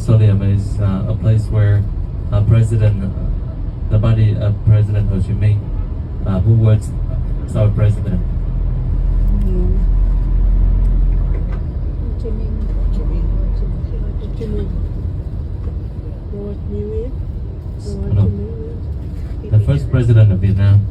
mausoleum is a place where the body of President Ho Chi Minh, who was our president. No, the first president of Vietnam.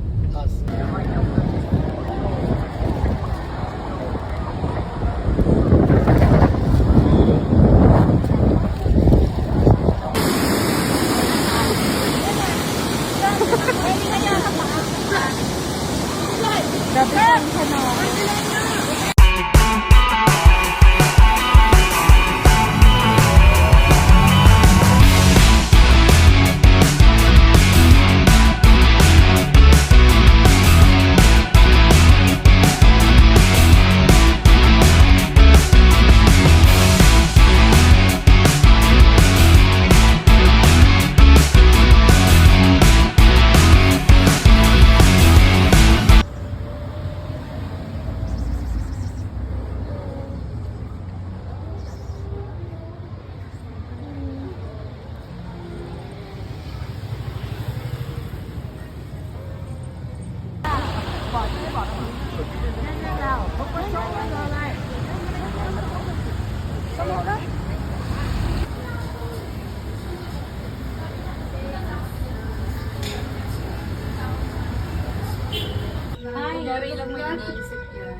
Very lang mo iniisip yun.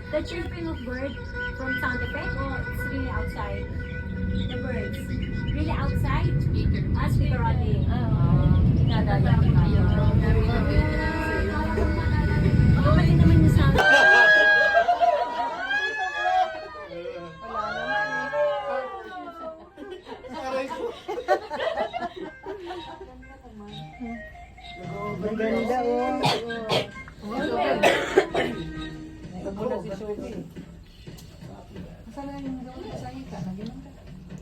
The chirping of bird from Santa Fe, it's really outside. The birds. Really outside? Speaker only. Dinadaya ko na yun. Kapatid naman niya sa amin. Maganda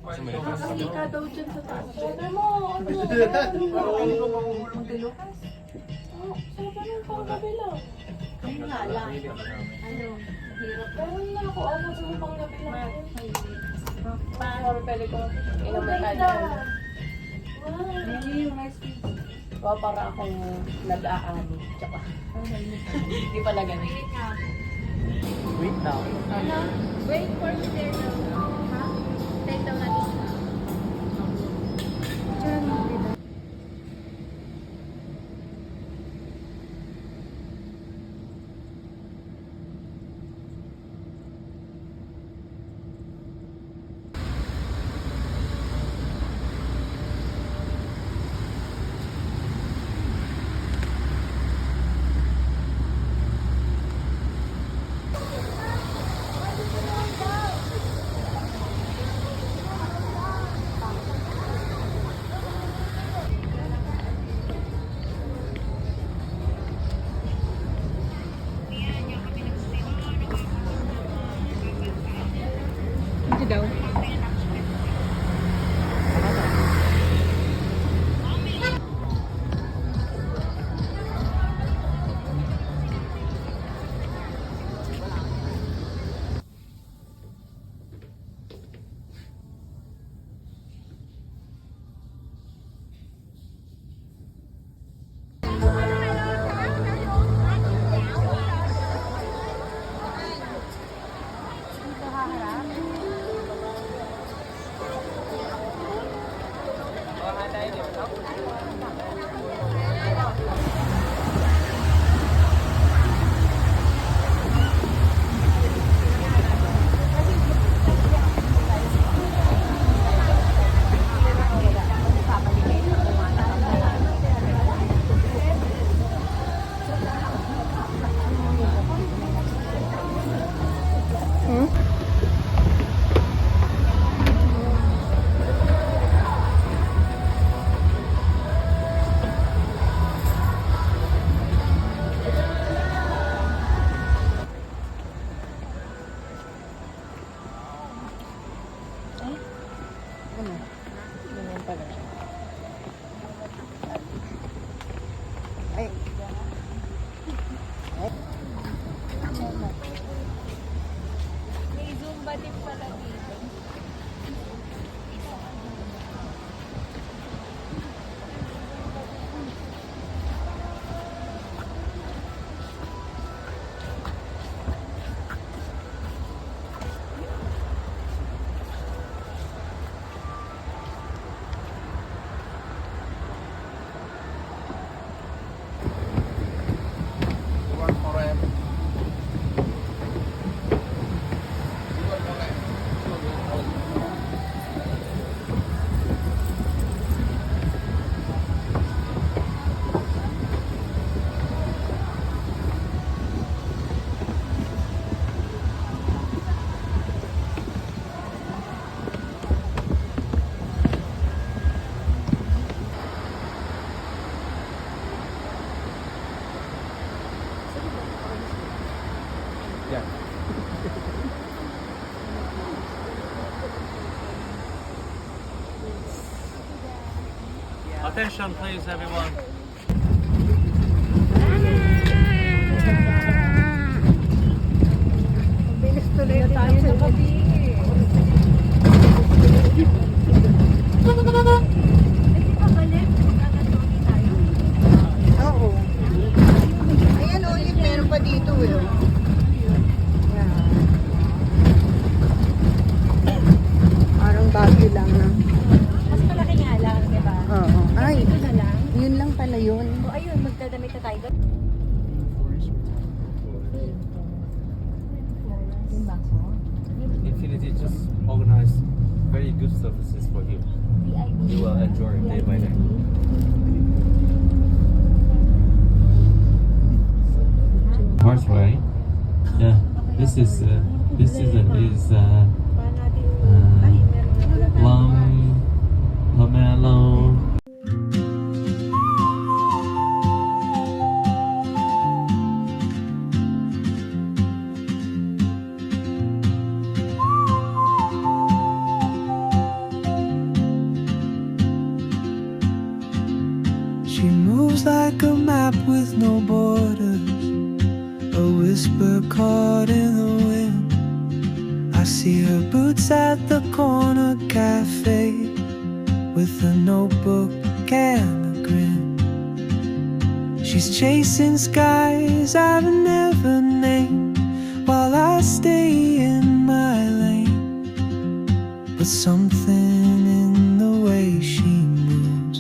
Nakahika daw dyan sa taas. Ano mo? Magdilukas? Sabi ng panggabi lang. Ay nga lang. Ano? Hirap. Pero na ako, ano sa panggabi lang. Paano pwede ko inumitan yan? Wow, para akong nag-aani. Tsaka. Hindi pala ganun. Wait now. Ano? Wait for me there now. Ha? Take down natin. daw. Attention please everyone. Bilis tuloy tayo na kami. Hindi pa balik. Magkakatuloy tayo. Oo. Ayan o, yung meron pa dito eh. Parang bagyo lang na. Mas malaki nga lang, di ba? Oo. Ay, Dito na lang. yun lang pala yun. O ayun, magdadamit na tayo doon. Yung bangko. Infinity just organized very good services for him. VIP. You will enjoy day by day. Horse ride. Yeah. This is Lamelo. She moves like a map with no borders, a whisper caught in the wind. I see her boots at the corner cafe with a notebook and a grin. She's chasing skies I've never named while I stay in my lane. But something in the way she moves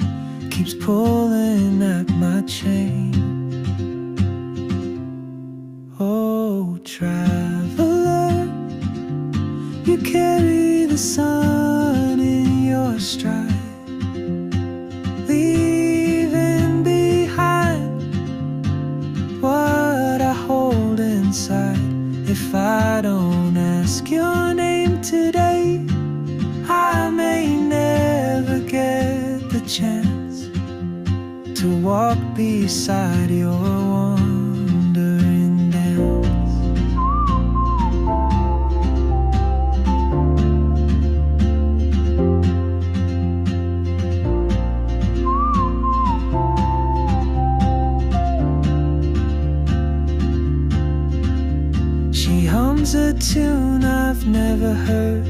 keeps pulling at my chain. Oh, traveler, you carry the sun in your stride, leaving behind what I hold inside. If I don't ask your name today, I may never get the chance to walk beside your wandering dance. She hums a tune I've never heard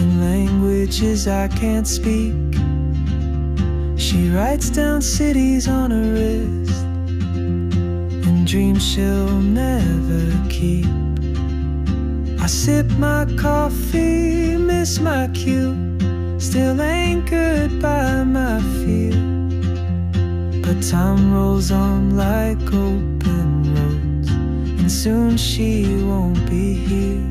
in languages I can't speak. She writes down cities on her wrist and dreams she'll never keep. I sip my coffee, miss my cue, still anchored by my fear. But time rolls on like open roads, and soon she won't be here.